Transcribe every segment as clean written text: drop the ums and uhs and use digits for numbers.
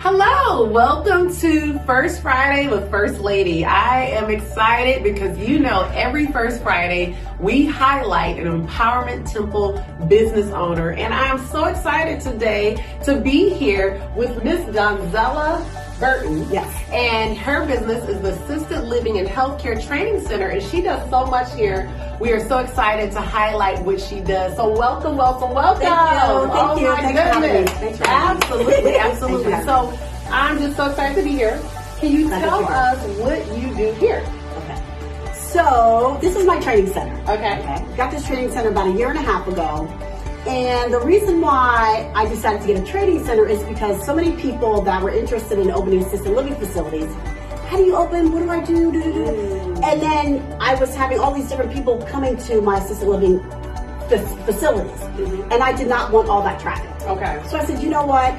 Hello, welcome to First Friday with First Lady. I am excited because every First Friday we highlight an Empowerment Temple business owner, and I am so excited today to be here with Miss Donzella Burton. Yes. And her business is the Assisted Living and Healthcare Training Center, and she does so much here. We are so excited to highlight what she does. So welcome. Thank you. My goodness. Absolutely. So I'm just so excited to be here. Can you tell us what you do here? Okay. So this is my training center. Okay. Got this training center about a year and a half ago. And the reason why I decided to get a training center is because so many people that were interested in opening assisted living facilities, how do you open? What do I do? And then I was having all these different people coming to my assisted living facilities. And I did not want all that traffic. Okay. So I said, you know what?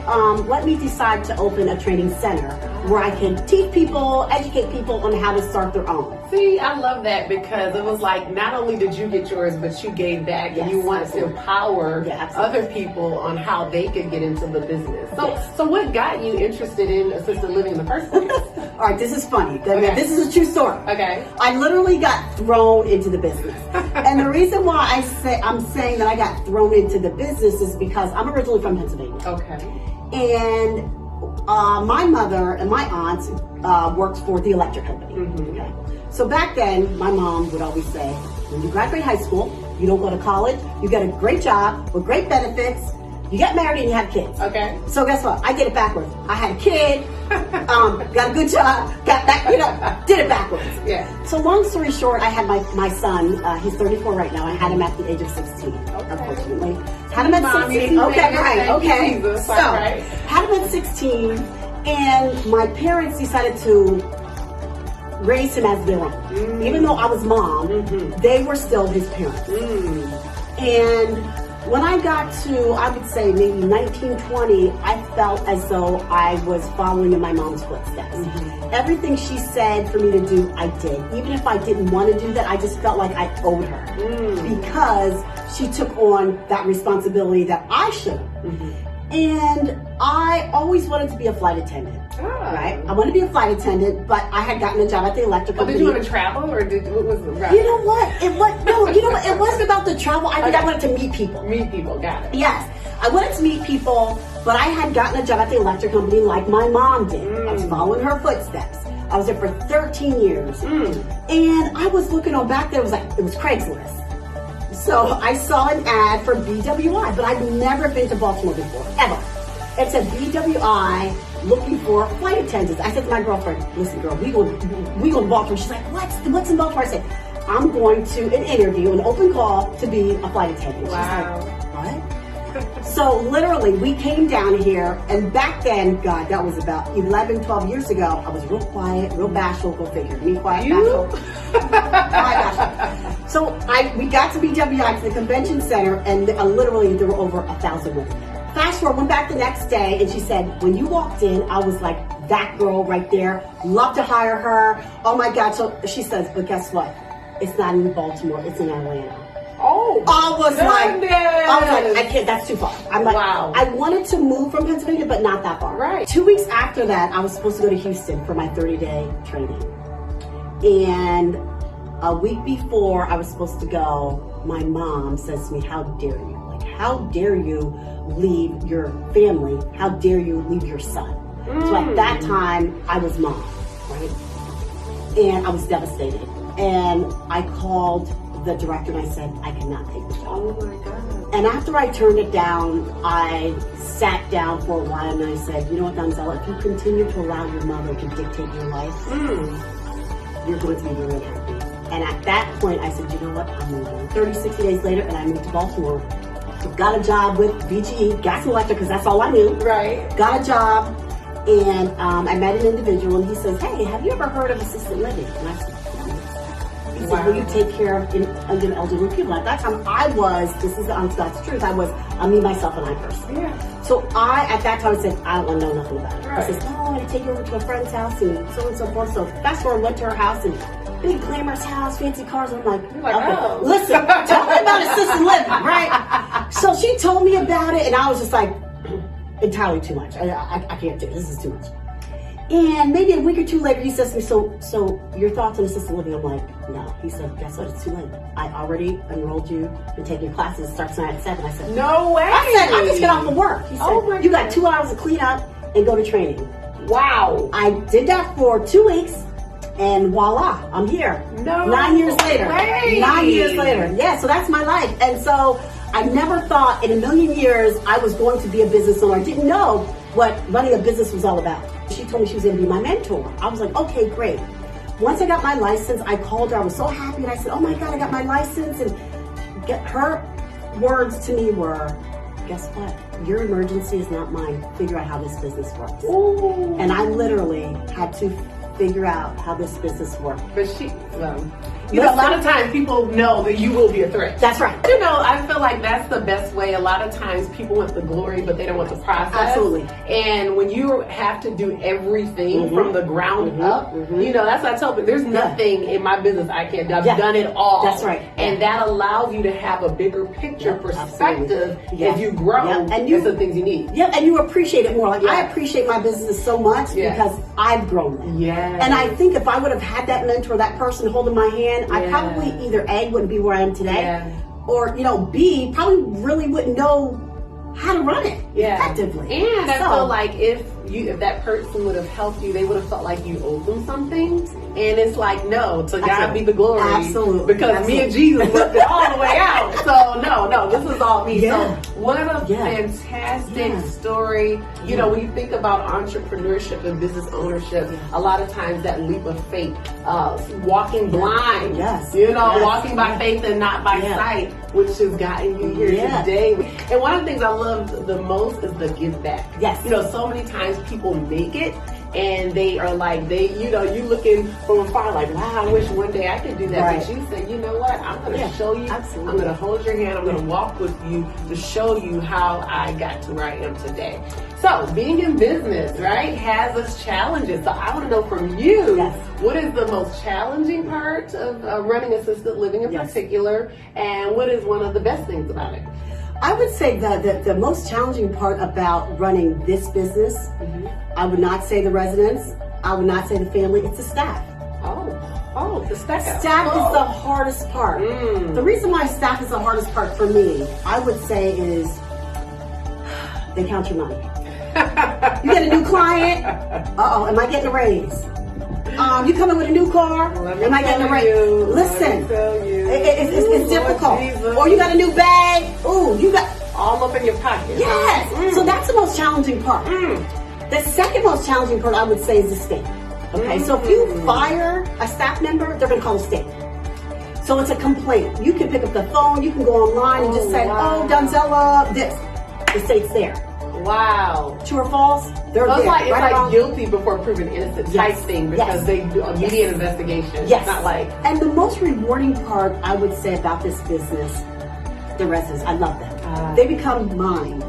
Let me decide to open a training center where I can teach people, educate people on how to start their own. See, I love that because it was like not only did you get yours, but you gave back and you wanted to empower other people on how they could get into the business. So what got you interested in assisted living in the first place? All right, this is funny. This is a true story. Okay. I literally got thrown into the business. And the reason why I'm saying that I got thrown into the business is because I'm originally from Pennsylvania. Okay. And my mother and my aunt worked for the electric company. Okay. So back then, my mom would always say, when you graduate high school, you don't go to college, you get a great job with great benefits, you get married and you have kids. Okay. So guess what? I did it backwards. I had a kid, got a good job, got that, did it backwards. Yeah. So long story short, I had my son, he's 34 right now. I had him at the age of 16, unfortunately. Had him at 16. Okay, right, okay. Jesus, so, right. had him at 16, and my parents decided to raise him as their own. Even though I was mom, they were still his parents. And when I got to, I would say maybe 1920, I felt as though I was following in my mom's footsteps. Everything she said for me to do, I did. Even if I didn't want to do that, I just felt like I owed her because she took on that responsibility that I should have. And I always wanted to be a flight attendant. Right? I wanted to be a flight attendant, but I had gotten a job at the electric company. Did you want to travel, or what was the route? You know what? It wasn't about the travel. I think I wanted to meet people. Meet people, got it. Yes. I wanted to meet people, but I had gotten a job at the electric company like my mom did. I was following her footsteps. I was there for 13 years. And I was looking on back there, it was Craigslist. So I saw an ad for BWI, but I'd never been to Baltimore before, ever. It said BWI looking for flight attendants. I said to my girlfriend, listen girl, we go to Baltimore. She's like, what's in Baltimore? I said, I'm going to an interview, an open call to be a flight attendant. Wow. She's like, what? So literally we came down here, and back then, God, that was about 11, 12 years ago, I was real quiet, real bashful, go figure. Me quiet, bashful. Quiet, bashful. So we got to BWI, to the convention center, and literally there were over 1,000 women. Fast forward, went back the next day, and she said, when you walked in, I was like, that girl right there, love to hire her. Oh my God. So she says, but guess what? It's not in Baltimore, it's in Atlanta. Oh, I was like, I can't, that's too far. I'm like, wow. I wanted to move from Pennsylvania, but not that far. Right. 2 weeks after that, I was supposed to go to Houston for my 30-day training. And a week before I was supposed to go, my mom says to me, how dare you? Like, how dare you leave your family? How dare you leave your son? So at that time, I was mom, right? And I was devastated. And I called the director and I said, I cannot take the job. Oh my God. And after I turned it down, I sat down for a while and I said, you know what, Donzella, if you continue to allow your mother to dictate your life, you're going to be very unhappy. And at that point, I said, you know what, I'm moving. 30, 60 days later, and I moved to Baltimore. Got a job with BGE, Gas and Electric, because that's all I knew. Right. Got a job, and I met an individual, and he says, hey, have you ever heard of assisted living? And I said, he said, will you take care of elderly people? At that time, this is the honest God's truth, I was a me, myself, and I person. Yeah. So at that time, I said, I don't know nothing about it. Right. I said, no, I'm going to take you over to a friend's house, and so on and so forth. So fast forward, went to her house, and big glamorous house, fancy cars. I'm like, you're like, okay, oh. listen, tell me about assisted living, right? So she told me about it, and I was just like, entirely too much. I can't do it. This is too much. And maybe a week or two later, he says to me, so your thoughts on assisted living? I'm like, no. He said, guess what? It's too late. I already enrolled you and taking classes. It starts tonight at 7. I said, no way. I said, I'll just get off of work. He said, you got 2 hours to clean up and go to training. Wow. I did that for 2 weeks, and voila, I'm here. No 9 years later. way. 9 years later. Yeah, so that's my life. And so I never thought in a million years I was going to be a business owner. I didn't know what running a business was all about. She told me she was going to be my mentor. I was like, okay, great. Once I got my license, I called her. I was so happy, and I said, oh my God, I got my license. And her words to me were, guess what? Your emergency is not mine. Figure out how this business works. Ooh. And I literally had to figure out how this business worked. But you know, a lot of times people know that you will be a threat. That's right. You know, I feel like that's the best way. A lot of times people want the glory, but they don't want the process. Absolutely. And when you have to do everything from the ground up, you know, that's what I tell people. There's nothing in my business I can't do. I've done it all. That's right. And that allows you to have a bigger picture perspective as you grow and you, the things you need. Yeah, and you appreciate it more. Like I appreciate my business so much because I've grown it. Yeah. And I think if I would have had that mentor, that person holding my hand, I probably either A, wouldn't be where I am today, or, you know, B, probably really wouldn't know how to run it effectively. And I feel like if that person would have helped you, they would have felt like you owed them something. And it's like, no, to God be the glory. Absolutely. Because me and Jesus worked it all the way out. So no, this is all me. Yeah. So what a fantastic story. You know, when you think about entrepreneurship and business ownership, a lot of times that leap of faith, walking blind, walking by faith and not by sight, which has gotten you here today. And one of the things I love the most is the give back. Yes. You know, so many times people make it and they are like, you looking from afar like, wow, I wish one day I could do that. Right. But you say, you know what? I'm going to show you. Absolutely. I'm going to hold your hand. I'm going to walk with you to show you how I got to where I am today. So being in business, right, has its challenges. So I want to know from you, what is the most challenging part of running assisted living in particular, and what is one of the best things about it? I would say that the most challenging part about running this business, I would not say the residents, I would not say the family, it's the staff. Oh, the staff. Staff is the hardest part. The reason why staff is the hardest part for me, I would say, is they count your money. You get a new client, am I getting a raise? You come in with a new car, am I getting a raise? Listen, it's difficult. Jesus. Or you got a new bag, you got all up in your pocket. Yes, so that's the most challenging part. The second most challenging part, I would say, is the state. Okay, so if you fire a staff member, they're going to call the state. So it's a complaint. You can pick up the phone, you can go online and just say, Donzella, this. The state's there. Wow. True or false? They're there. It's like guilty before proven innocent type thing because they do immediate investigation. Yes. Not like. And the most rewarding part, I would say, about this business, the residents, I love them. They become mine.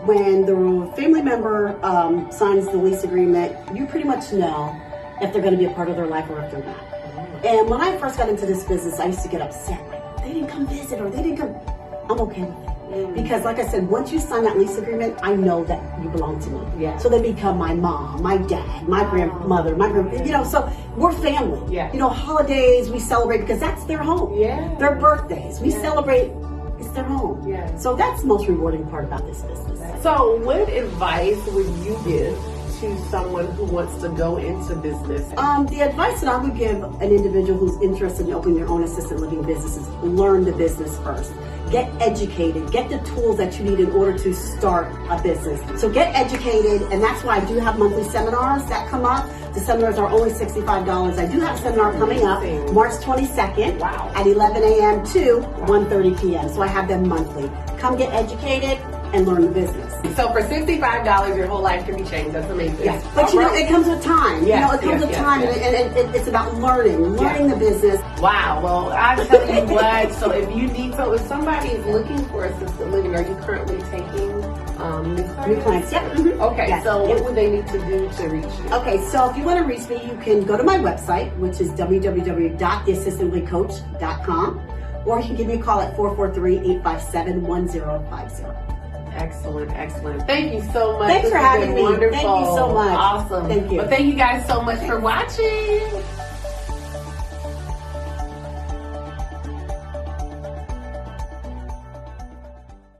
When the family member signs the lease agreement, you pretty much know if they're going to be a part of their life or if they're not. And when I first got into this business, I used to get upset. Like, they didn't come visit or they didn't come. I'm okay with it. Because like I said, once you sign that lease agreement, I know that you belong to me. Yeah. So they become my mom, my dad, my grandmother, so we're family. Yeah. You know, holidays we celebrate because that's their home. Yeah. Their birthdays, we celebrate, it's their home. Yeah. So that's the most rewarding part about this business. So what advice would you give to someone who wants to go into business? The advice that I would give an individual who's interested in opening their own assisted living business is learn the business first. Get educated. Get the tools that you need in order to start a business. So get educated, and that's why I do have monthly seminars that come up. The seminars are only $65. I do have a seminar coming up March 22nd at 11 a.m. to 1:30 p.m. So I have them monthly. Come get educated and learn the business. So for $65, your whole life can be changed. That's amazing. Yes. But you know, it comes with time. Yes, it comes with time, and it's about learning the business. Wow. Well, I tell you what. So if somebody is looking for assisted living, are you currently taking new clients? Yep. Mm-hmm. Okay. Yes. So what would they need to do to reach you? Okay. So if you want to reach me, you can go to my website, which is www.theassistedlivingcoach.com, or you can give me a call at 443-857-1050. Excellent, excellent. Thank you so much. Thanks This for has having been me. Wonderful. Thank you so much. Awesome. Thank you. Well, thank you guys so much for watching.